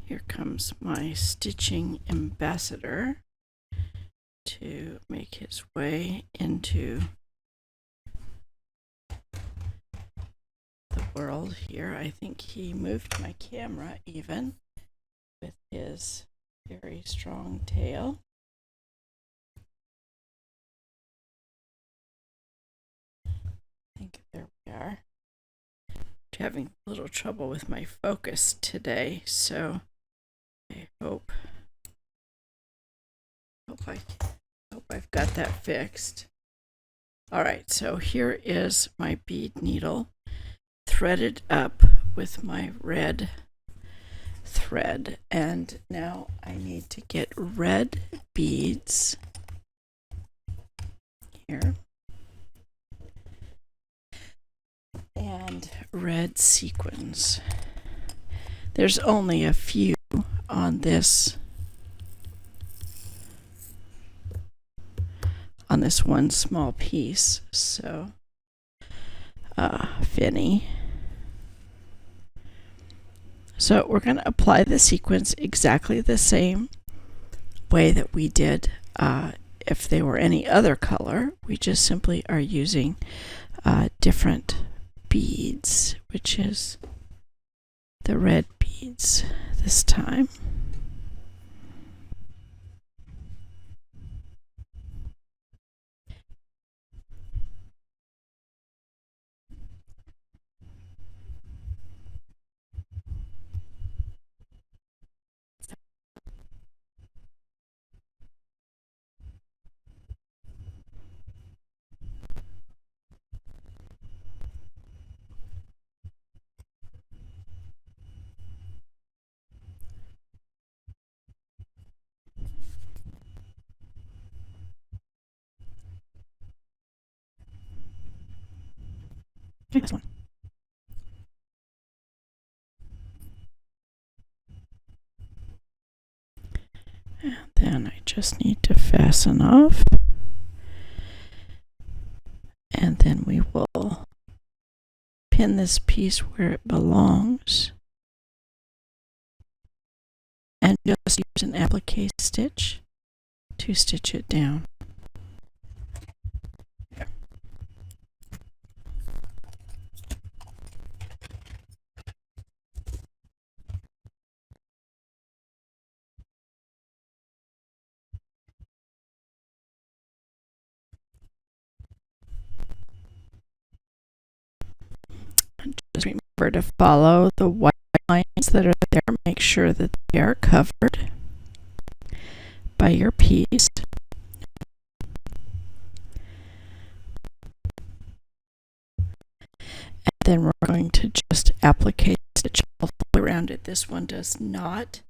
Here comes my stitching ambassador to make his way into the world here. I think he moved my camera even with his very strong tail. I think there we are. Having a little trouble with my focus today, so I hope I've got that fixed. All right, so here is my bead needle threaded up with my red thread, and now I need to get red beads here and red sequins. There's only a few on this one small piece, so Finny. So we're going to apply the sequins exactly the same way that we did if they were any other color. We just simply are using different beads, which is the red beads this time. Next one. And then I just need to fasten off, and then we will pin this piece where it belongs and just use an applique stitch to stitch it down. Just remember to follow the white lines that are there. Make sure that they are covered by your piece. And then we're going to just applique stitch all the way around it. This one does not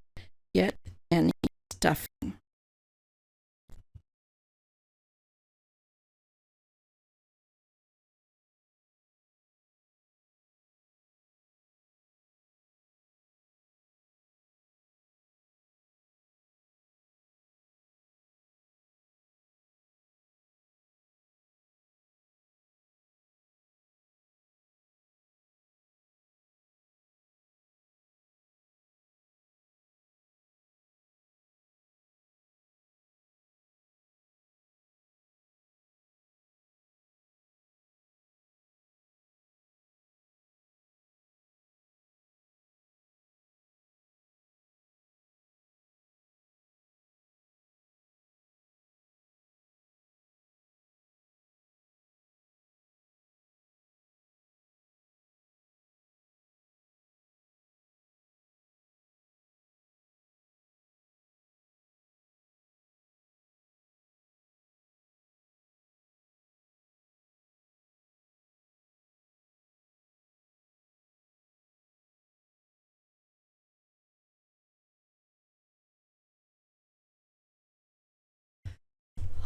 get any stuffing.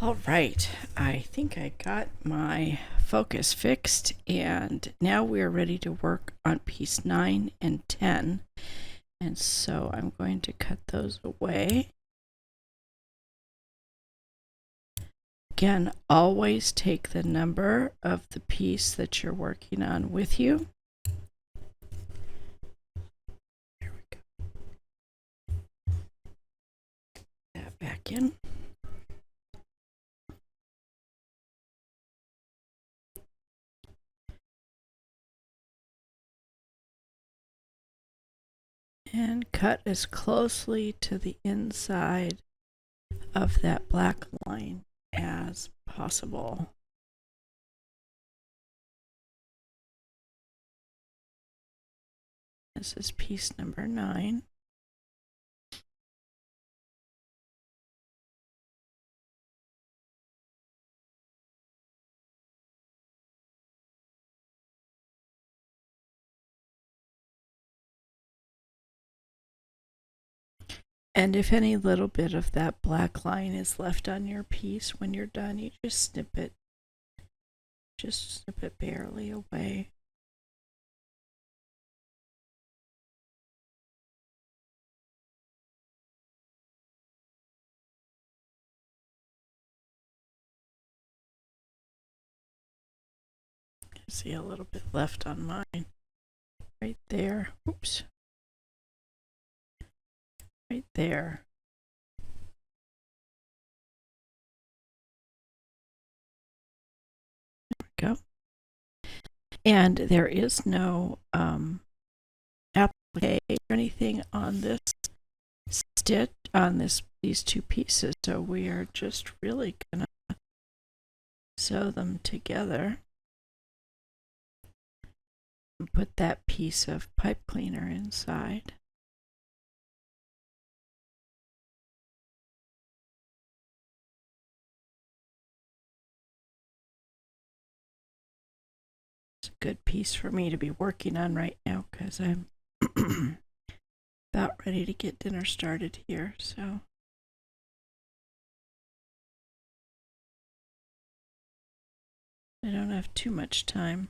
All right, I think I got my focus fixed, and now we're ready to work on piece 9 and 10. And so I'm going to cut those away. Again, always take the number of the piece that you're working on with you. There we go. pumpkin. And cut as closely to the inside of that black line as possible. This is piece number 9. And if any little bit of that black line is left on your piece when you're done, you just snip it. Just snip it barely away. I see a little bit left on mine. Right there. Oops. Right there. There we go. And there is no applique or anything on this stitch, on these two pieces, so we are just really gonna sew them together and put that piece of pipe cleaner inside. It's a good piece for me to be working on right now because I'm about ready to get dinner started here, so I don't have too much time.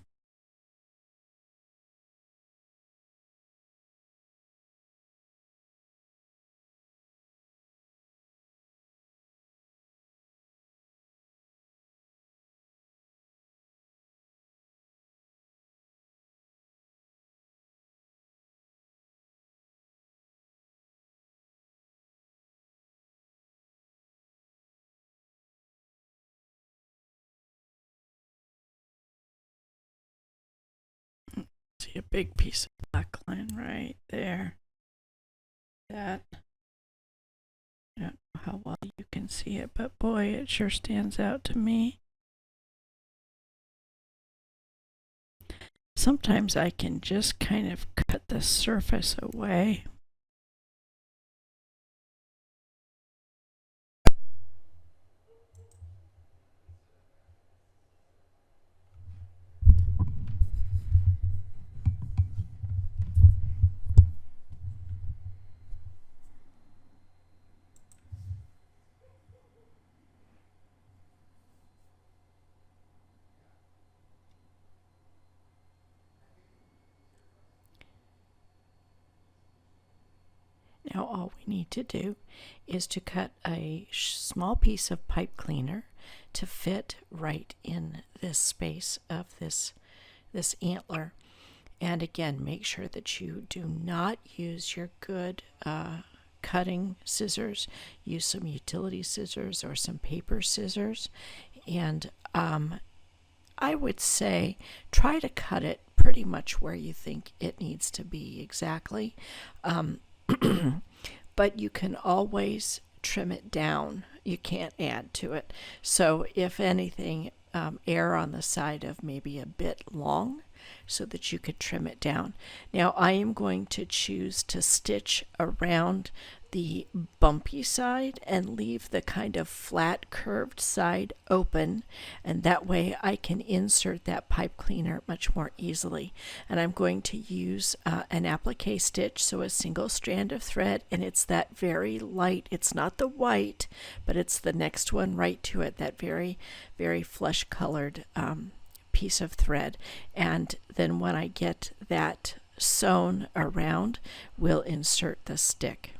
See a big piece of black line right there. That, I don't know how well you can see it, but boy, it sure stands out to me. Sometimes I can just kind of cut the surface away. Now all we need to do is to cut a small piece of pipe cleaner to fit right in this space of this antler. And again, make sure that you do not use your good cutting scissors. Use some utility scissors or some paper scissors. And I would say try to cut it pretty much where you think it needs to be exactly. But you can always trim it down. You can't add to it. So if anything, err on the side of maybe a bit long so that you could trim it down. Now I am going to choose to stitch around the bumpy side and leave the kind of flat curved side open, and that way I can insert that pipe cleaner much more easily. And I'm going to use an applique stitch, so a single strand of thread, and it's that very light, it's not the white, but it's the next one right to it, that very flesh colored piece of thread. And then when I get that sewn around, we'll insert the stick.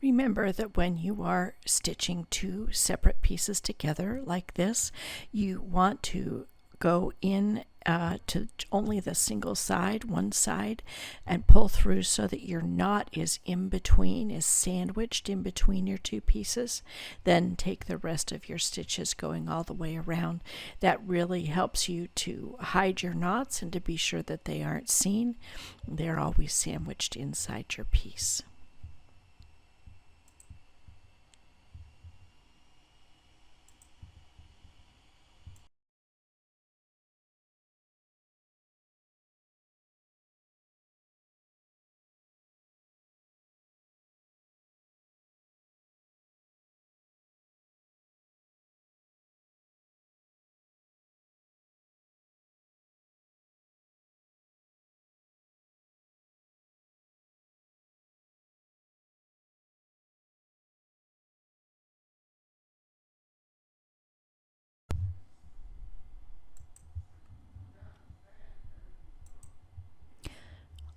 Remember that when you are stitching two separate pieces together like this, you want to go in to only the single side, one side, and pull through so that your knot is in between, is sandwiched in between your two pieces. Then take the rest of your stitches going all the way around. That really helps you to hide your knots and to be sure that they aren't seen. They're always sandwiched inside your piece.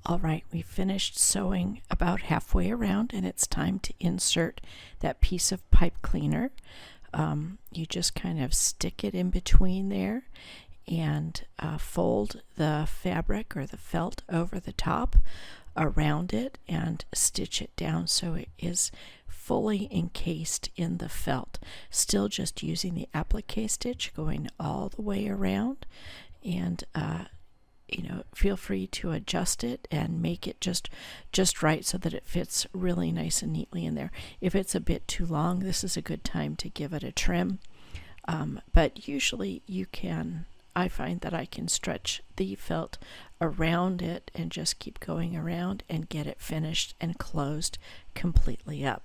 All right, we finished sewing about halfway around, and it's time to insert that piece of pipe cleaner. You just kind of stick it in between there and fold the fabric or the felt over the top around it and stitch it down so it is fully encased in the felt. Still just using the applique stitch going all the way around, and feel free to adjust it and make it just right so that it fits really nice and neatly in there. If it's a bit too long, this is a good time to give it a trim. But usually I find that I can stretch the felt around it and just keep going around and get it finished and closed completely up.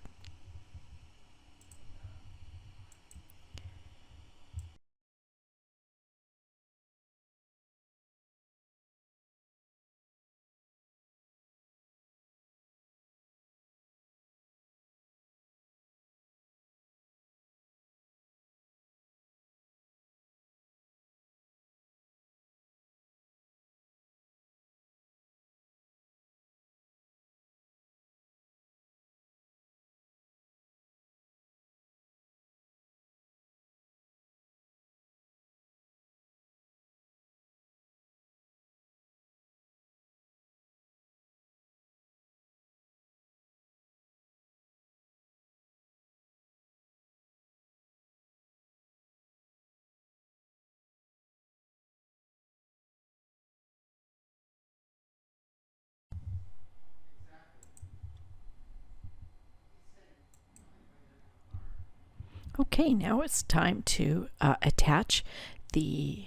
Okay, now it's time to attach the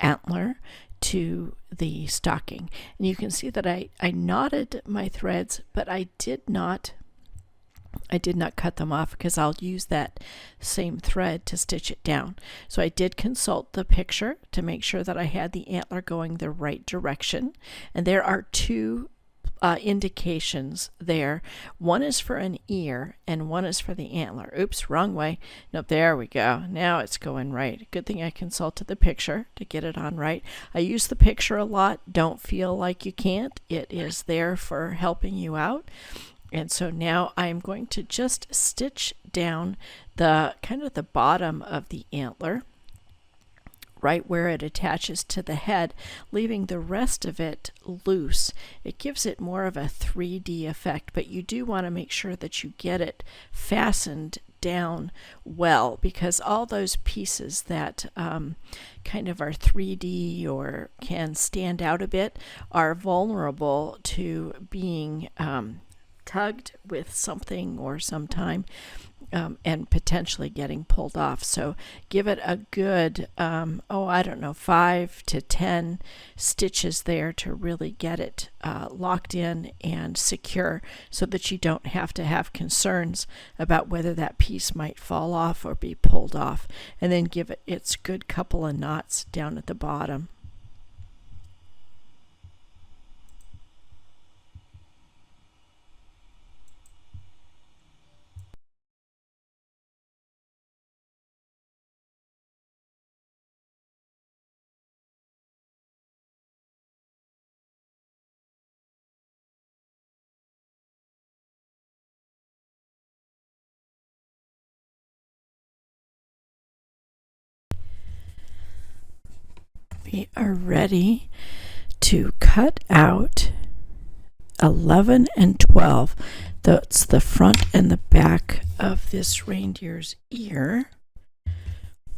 antler to the stocking. And you can see that I knotted my threads, but I did not cut them off because I'll use that same thread to stitch it down. So I did consult the picture to make sure that I had the antler going the right direction. And there are two indications there. One is for an ear and one is for the antler. Oops, wrong way. Nope, there we go. Now it's going right. Good thing I consulted the picture to get it on right. I use the picture a lot. Don't feel like you can't. It is there for helping you out. And so now I'm going to just stitch down the kind of the bottom of the antler, right where it attaches to the head, leaving the rest of it loose. It gives it more of a 3D effect, but you do want to make sure that you get it fastened down well, because all those pieces that kind of are 3D or can stand out a bit are vulnerable to being tugged with something or sometime and potentially getting pulled off. So give it a good, 5 to 10 stitches there to really get it locked in and secure so that you don't have to have concerns about whether that piece might fall off or be pulled off. And then give it its good couple of knots down at the bottom. We are ready to cut out 11 and 12. That's the front and the back of this reindeer's ear.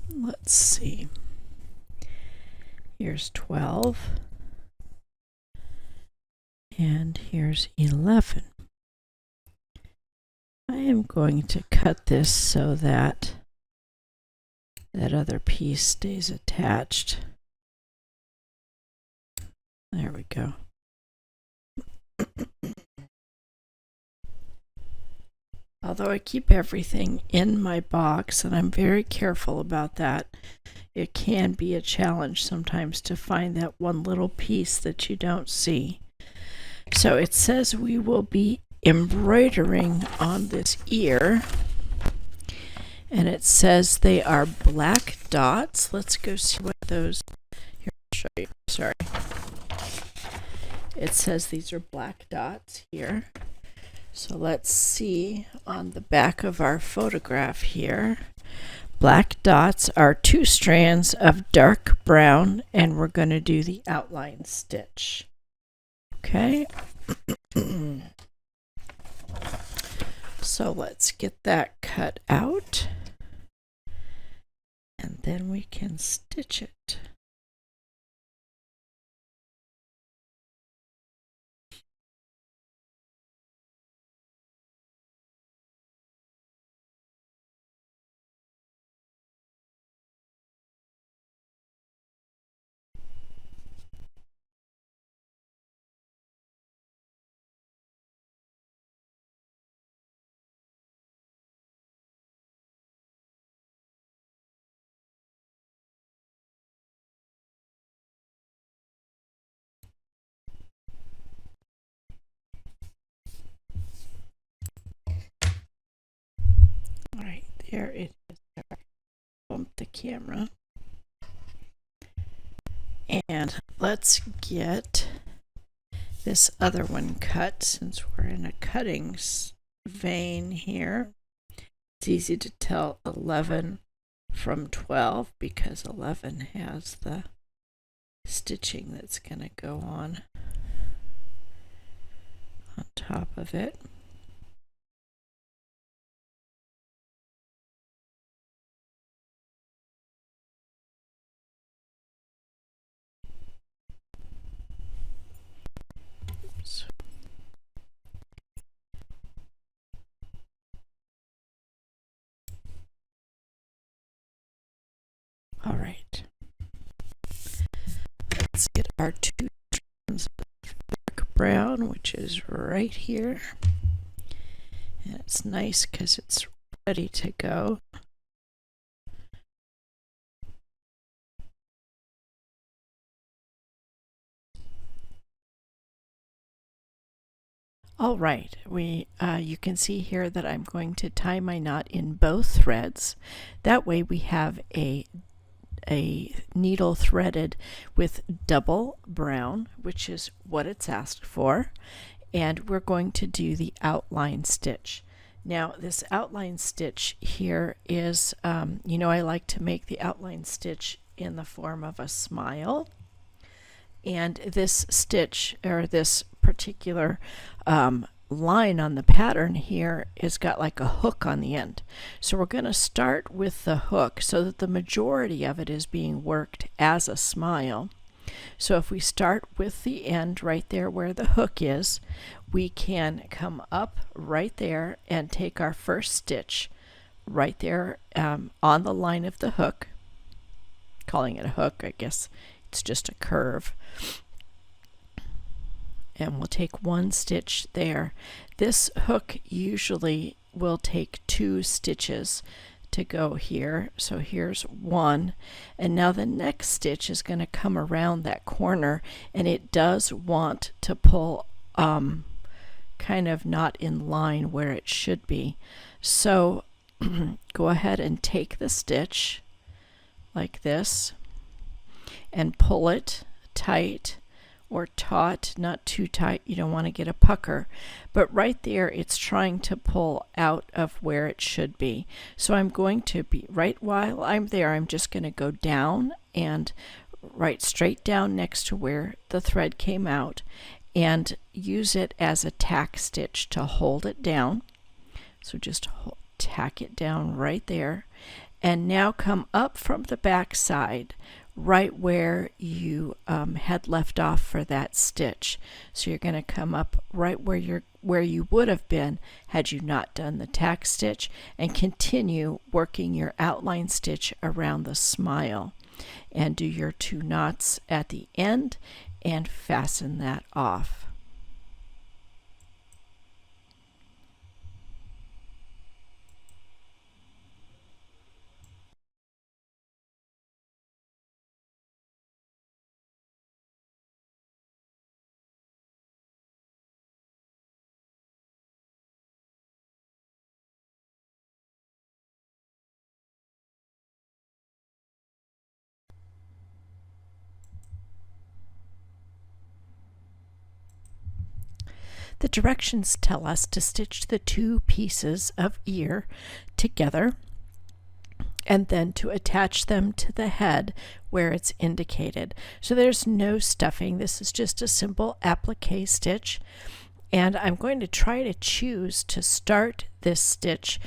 Let's see. Here's 12. And here's 11. I am going to cut this so that that other piece stays attached. There we go. Although I keep everything in my box, and I'm very careful about that, it can be a challenge sometimes to find that one little piece that you don't see. So it says we will be embroidering on this ear, and it says they are black dots. Let's go see what those, here I'll show you, sorry. It says these are black dots here. So let's see on the back of our photograph here. Black dots are 2 strands of dark brown, and we're going to do the outline stitch. Okay. So let's get that cut out, and then we can stitch it. All right, there it is. Bump the camera. And let's get this other one cut, since we're in a cutting vein here. It's easy to tell 11 from 12 because 11 has the stitching that's going to go on top of it. All right, let's get our 2 strands of dark brown, which is right here. And it's nice because it's ready to go. All right, you can see here that I'm going to tie my knot in both threads. That way we have a needle threaded with double brown, which is what it's asked for, and we're going to do the outline stitch. Now this outline stitch here is, you know, I like to make the outline stitch in the form of a smile, and this stitch, or this particular line on the pattern here, has got like a hook on the end. So we're going to start with the hook so that the majority of it is being worked as a smile. So if we start with the end right there where the hook is, we can come up right there and take our first stitch right there on the line of the hook. Calling it a hook, I guess it's just a curve. And we'll take 1 stitch there. This hook usually will take 2 stitches to go here. So here's 1, and now the next stitch is going to come around that corner, and it does want to pull kind of not in line where it should be. So go ahead and take the stitch like this and pull it tight, or taut, not too tight. You don't want to get a pucker, but right there it's trying to pull out of where it should be. So I'm going to be, right while I'm there, I'm just going to go down and right straight down next to where the thread came out and use it as a tack stitch to hold it down. So just tack it down right there, and now come up from the back side right where you had left off for that stitch. So you're going to come up right where you would have been had you not done the tack stitch, and continue working your outline stitch around the smile, and do your 2 knots at the end and fasten that off. The directions tell us to stitch the 2 pieces of ear together and then to attach them to the head where it's indicated. So there's no stuffing. This is just a simple applique stitch. And I'm going to try to choose to start this stitch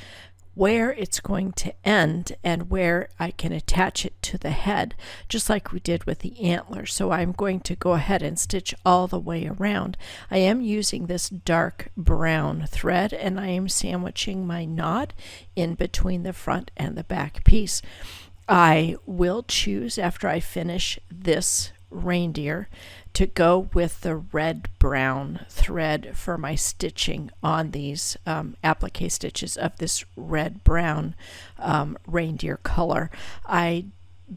where it's going to end and where I can attach it to the head, just like we did with the antler. So I'm going to go ahead and stitch all the way around. I am using this dark brown thread, and I am sandwiching my knot in between the front and the back piece. I will choose, after I finish this reindeer, to go with the red brown thread for my stitching on these applique stitches of this red brown reindeer color. I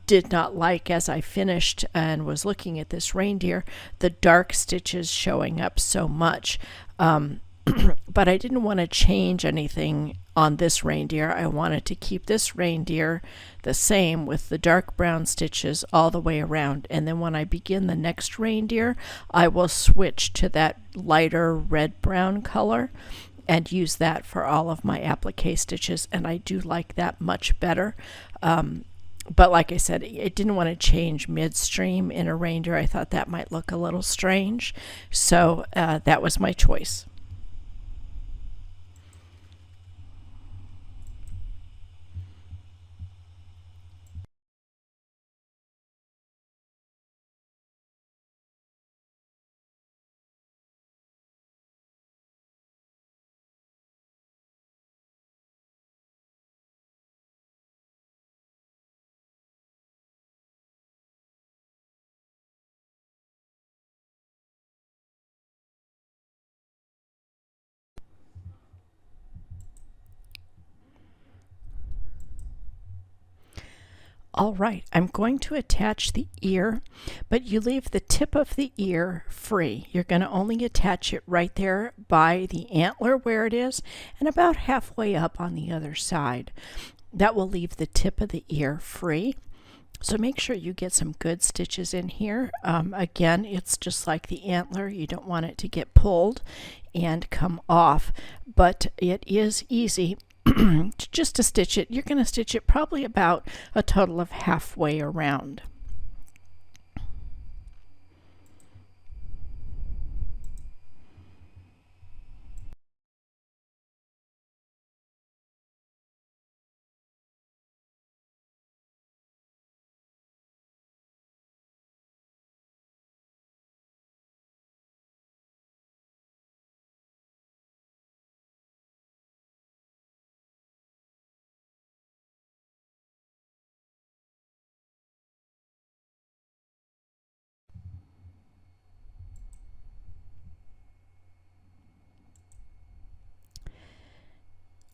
did not like, as I finished and was looking at this reindeer, the dark stitches showing up so much. But I didn't want to change anything on this reindeer. I wanted to keep this reindeer the same with the dark brown stitches all the way around. And then when I begin the next reindeer, I will switch to that lighter red-brown color and use that for all of my applique stitches. And I do like that much better. But like I said, I didn't want to change midstream in a reindeer. I thought that might look a little strange. So that was my choice. All right, I'm going to attach the ear, but you leave the tip of the ear free. You're going to only attach it right there by the antler where it is, and about halfway up on the other side. That will leave the tip of the ear free. So make sure you get some good stitches in here. Again, it's just like the antler. You don't want it to get pulled and come off, but it is easy just to stitch it. You're going to stitch it probably about a total of halfway around.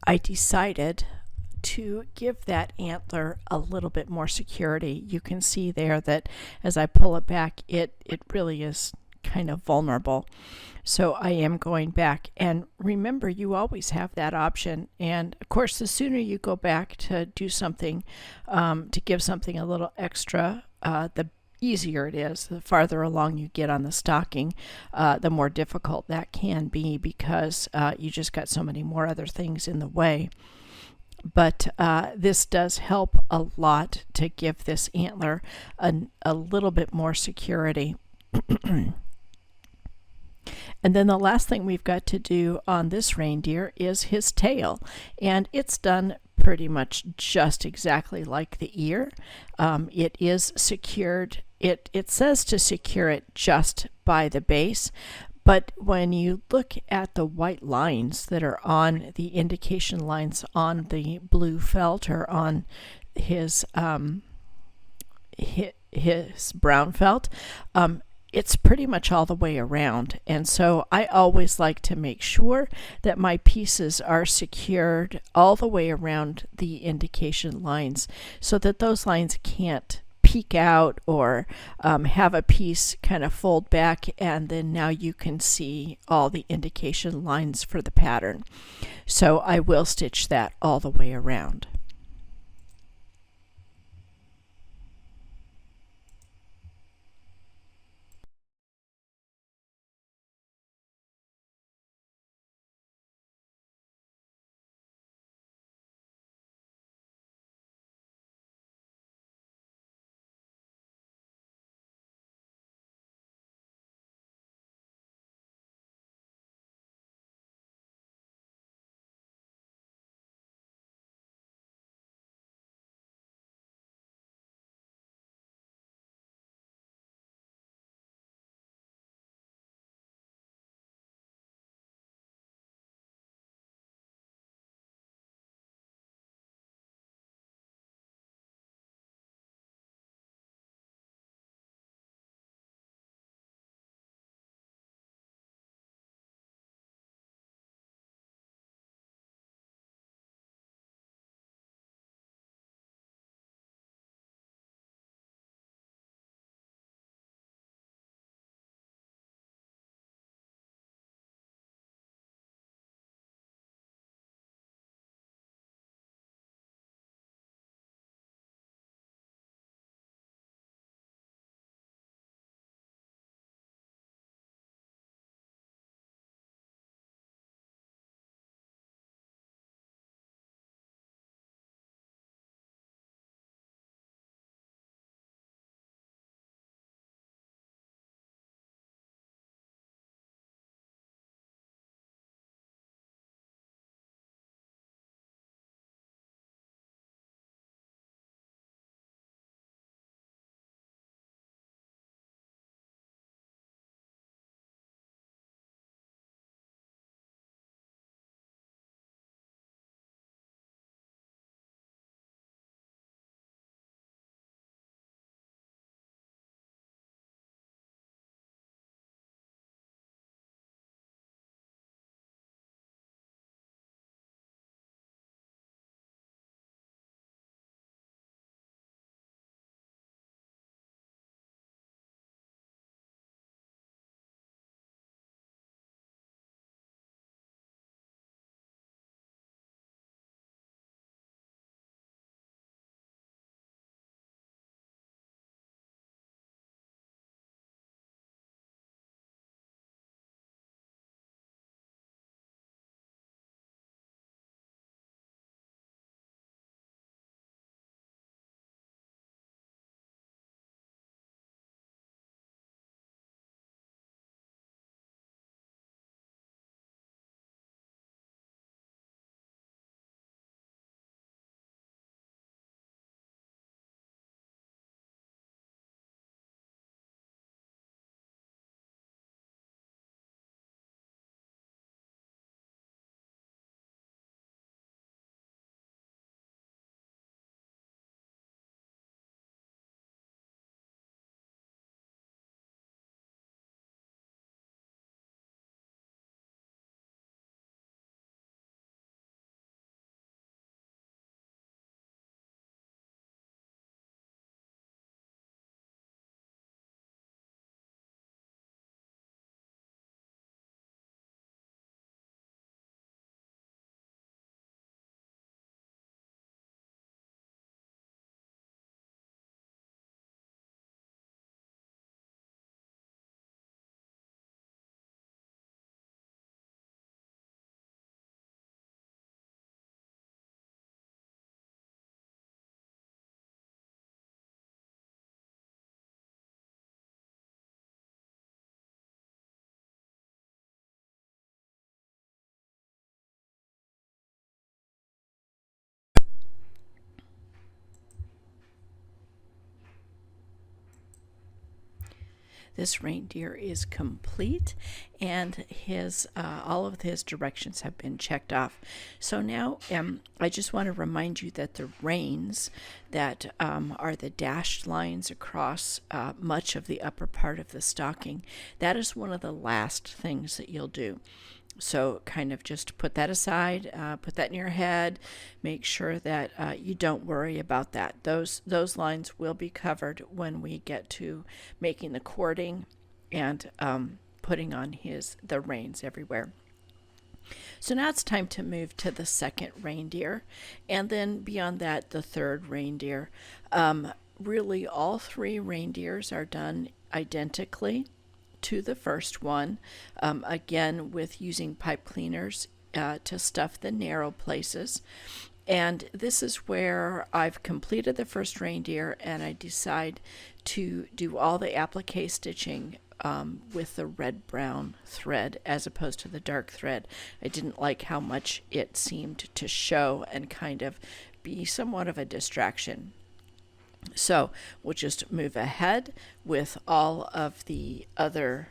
I decided to give that antler a little bit more security. You can see there that as I pull it back, it really is kind of vulnerable. So I am going back, and remember, you always have that option. And of course, the sooner you go back to do something, to give something a little extra, the easier it is. The farther along you get on the stocking, the more difficult that can be, because you just got so many more other things in the way. but this does help a lot to give this antler a little bit more security. And then the last thing we've got to do on this reindeer is his tail, and it's done pretty much just exactly like the ear. It is secured. It says to secure it just by the base, but when you look at the white lines that are on the indication lines on the blue felt or on his brown felt, it's pretty much all the way around. And so I always like to make sure that my pieces are secured all the way around the indication lines so that those lines can't peek out or have a piece kind of fold back, and then now you can see all the indication lines for the pattern. So I will stitch that all the way around. this reindeer is complete, and his all of his directions have been checked off. So now I just want to remind you that the reins that are the dashed lines across much of the upper part of the stocking, that is one of the last things that you'll do. So kind of just put that aside, put that in your head, make sure that you don't worry about that. Those lines will be covered when we get to making the cording and putting on the reins everywhere. So now it's time to move to the second reindeer, and then beyond that, the third reindeer. Really, all three reindeers are done identically to the first one, again with using pipe cleaners to stuff the narrow places. And this is where I've completed the first reindeer, and I decide to do all the applique stitching with the red-brown thread as opposed to the dark thread. I didn't like how much it seemed to show and kind of be somewhat of a distraction. So we'll just move ahead with all of the other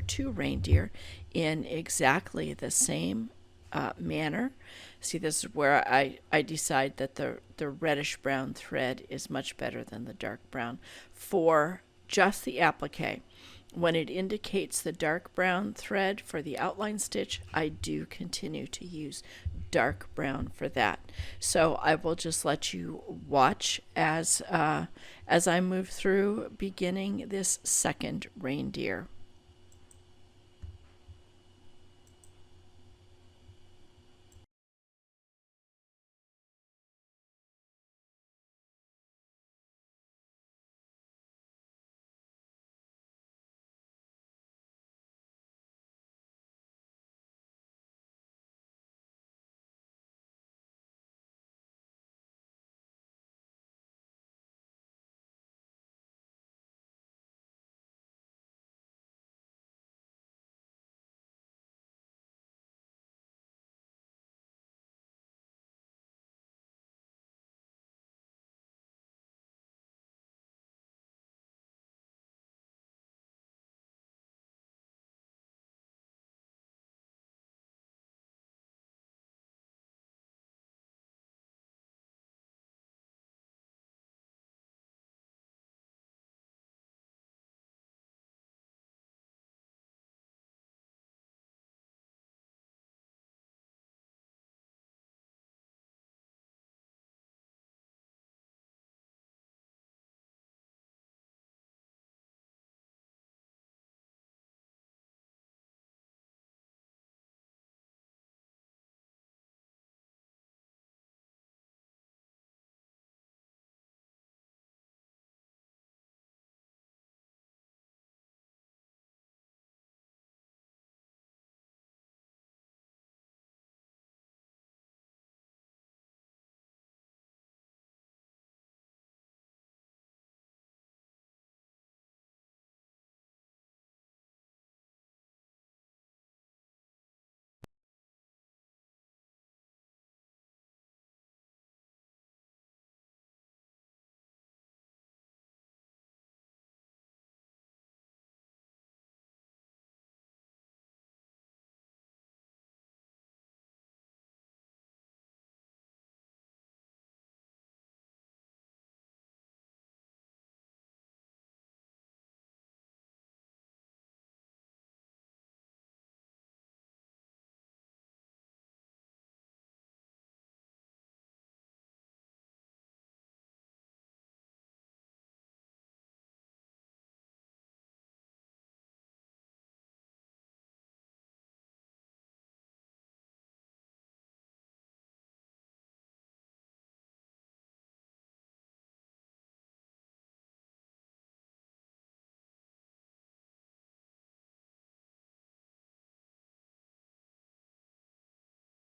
two reindeer in exactly the same manner. See, this is where I decide that the reddish brown thread is much better than the dark brown for just the applique. When it indicates the dark brown thread for the outline stitch, I do continue to use dark brown for that. So I will just let you watch as I move through beginning this second reindeer.